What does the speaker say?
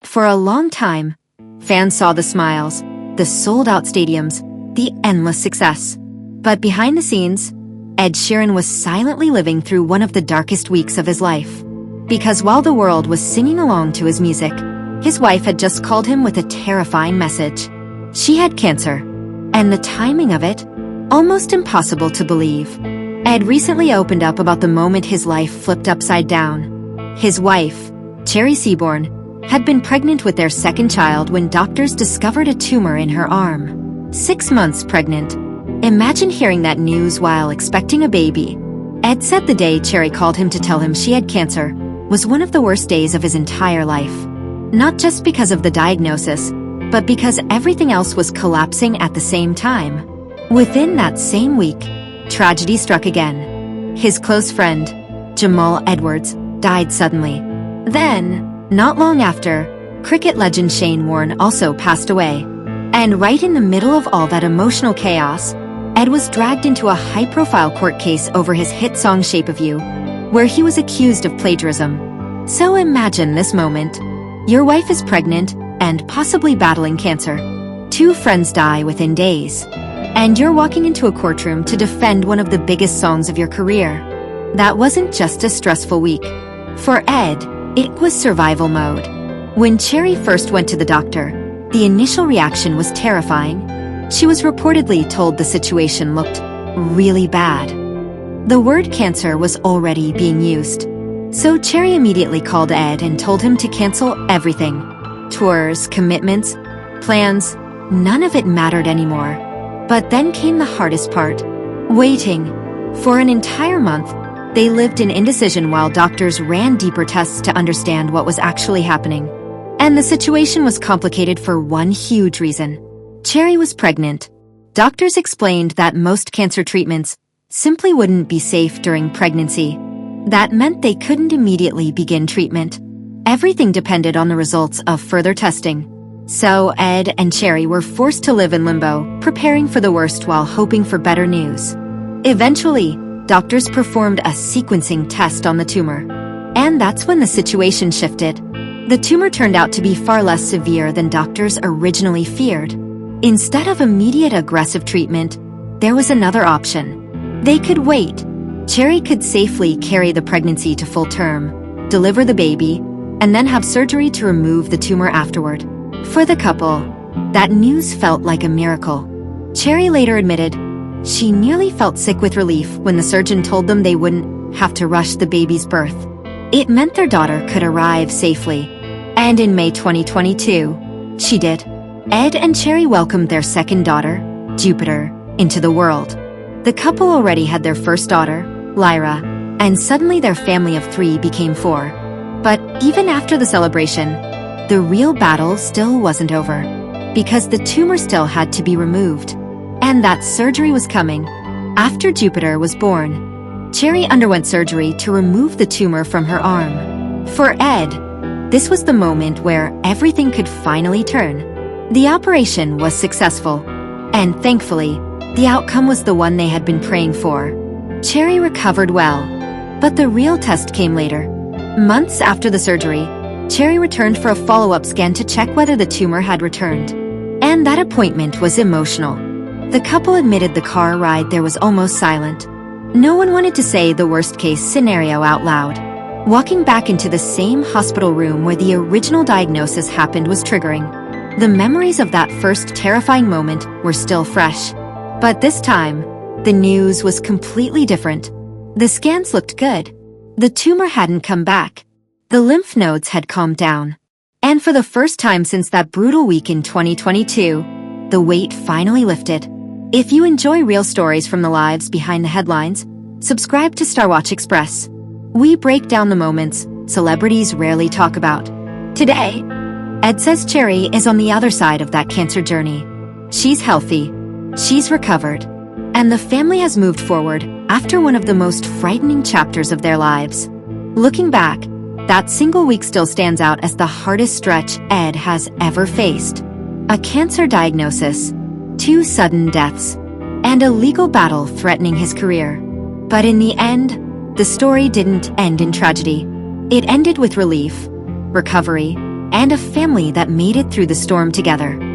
For a long time, fans saw the smiles, the sold-out stadiums, the endless success. But behind the scenes, Ed Sheeran was silently living through one of the darkest weeks of his life. Because while the world was singing along to his music, his wife had just called him with a terrifying message. She had cancer, and the timing of it, almost impossible to believe. Ed recently opened up about the moment his life flipped upside down. His wife, Cherry Seaborn, had been pregnant with their second child when doctors discovered a tumor in her arm. 6 months pregnant. Imagine hearing that news while expecting a baby. Ed said the day Cherry called him to tell him she had cancer was one of the worst days of his entire life. Not just because of the diagnosis, but because everything else was collapsing at the same time. Within that same week, tragedy struck again. His close friend, Jamal Edwards, died suddenly. Then, not long after, cricket legend Shane Warne also passed away. And right in the middle of all that emotional chaos, Ed was dragged into a high-profile court case over his hit song Shape of You, where he was accused of plagiarism. So imagine this moment. Your wife is pregnant and possibly battling cancer. 2 friends die within days. And you're walking into a courtroom to defend one of the biggest songs of your career. That wasn't just a stressful week. For Ed, it was survival mode. When Cherry first went to the doctor, the initial reaction was terrifying. She was reportedly told the situation looked really bad. The word cancer was already being used. So Cherry immediately called Ed and told him to cancel everything. Tours, commitments, plans, none of it mattered anymore. But then came the hardest part. Waiting. For an entire month, they lived in indecision while doctors ran deeper tests to understand what was actually happening. And the situation was complicated for one huge reason. Cherry was pregnant. Doctors explained that most cancer treatments simply wouldn't be safe during pregnancy. That meant they couldn't immediately begin treatment. Everything depended on the results of further testing. So Ed and Cherry were forced to live in limbo, preparing for the worst while hoping for better news. Eventually, doctors performed a sequencing test on the tumor. And that's when the situation shifted. The tumor turned out to be far less severe than doctors originally feared. Instead of immediate aggressive treatment, there was another option. They could wait. Cherry could safely carry the pregnancy to full term, deliver the baby, and then have surgery to remove the tumor afterward. For the couple, that news felt like a miracle. Cherry later admitted she nearly felt sick with relief when the surgeon told them they wouldn't have to rush the baby's birth. It meant their daughter could arrive safely. And in May 2022, she did. Ed and Cherry welcomed their second daughter, Jupiter, into the world. The couple already had their first daughter, Lyra, and suddenly their family of 3 became 4. But even after the celebration, the real battle still wasn't over. Because the tumor still had to be removed. And that surgery was coming. After Jupiter was born, Cherry underwent surgery to remove the tumor from her arm. For Ed, this was the moment where everything could finally turn. The operation was successful, and thankfully, the outcome was the one they had been praying for. Cherry recovered well, but the real test came later. Months after the surgery, Cherry returned for a follow-up scan to check whether the tumor had returned. And that appointment was emotional. The couple admitted the car ride there was almost silent. No one wanted to say the worst-case scenario out loud. Walking back into the same hospital room where the original diagnosis happened was triggering. The memories of that first terrifying moment were still fresh. But this time, the news was completely different. The scans looked good. The tumor hadn't come back. The lymph nodes had calmed down. And for the first time since that brutal week in 2022, the weight finally lifted. If you enjoy real stories from the lives behind the headlines, subscribe to Star Watch Express. We break down the moments celebrities rarely talk about. Today, Ed says Cherry is on the other side of that cancer journey. She's healthy, she's recovered, and the family has moved forward after one of the most frightening chapters of their lives. Looking back, that single week still stands out as the hardest stretch Ed has ever faced. A cancer diagnosis, 2 sudden deaths, and a legal battle threatening his career. But in the end, the story didn't end in tragedy. It ended with relief, recovery, and a family that made it through the storm together.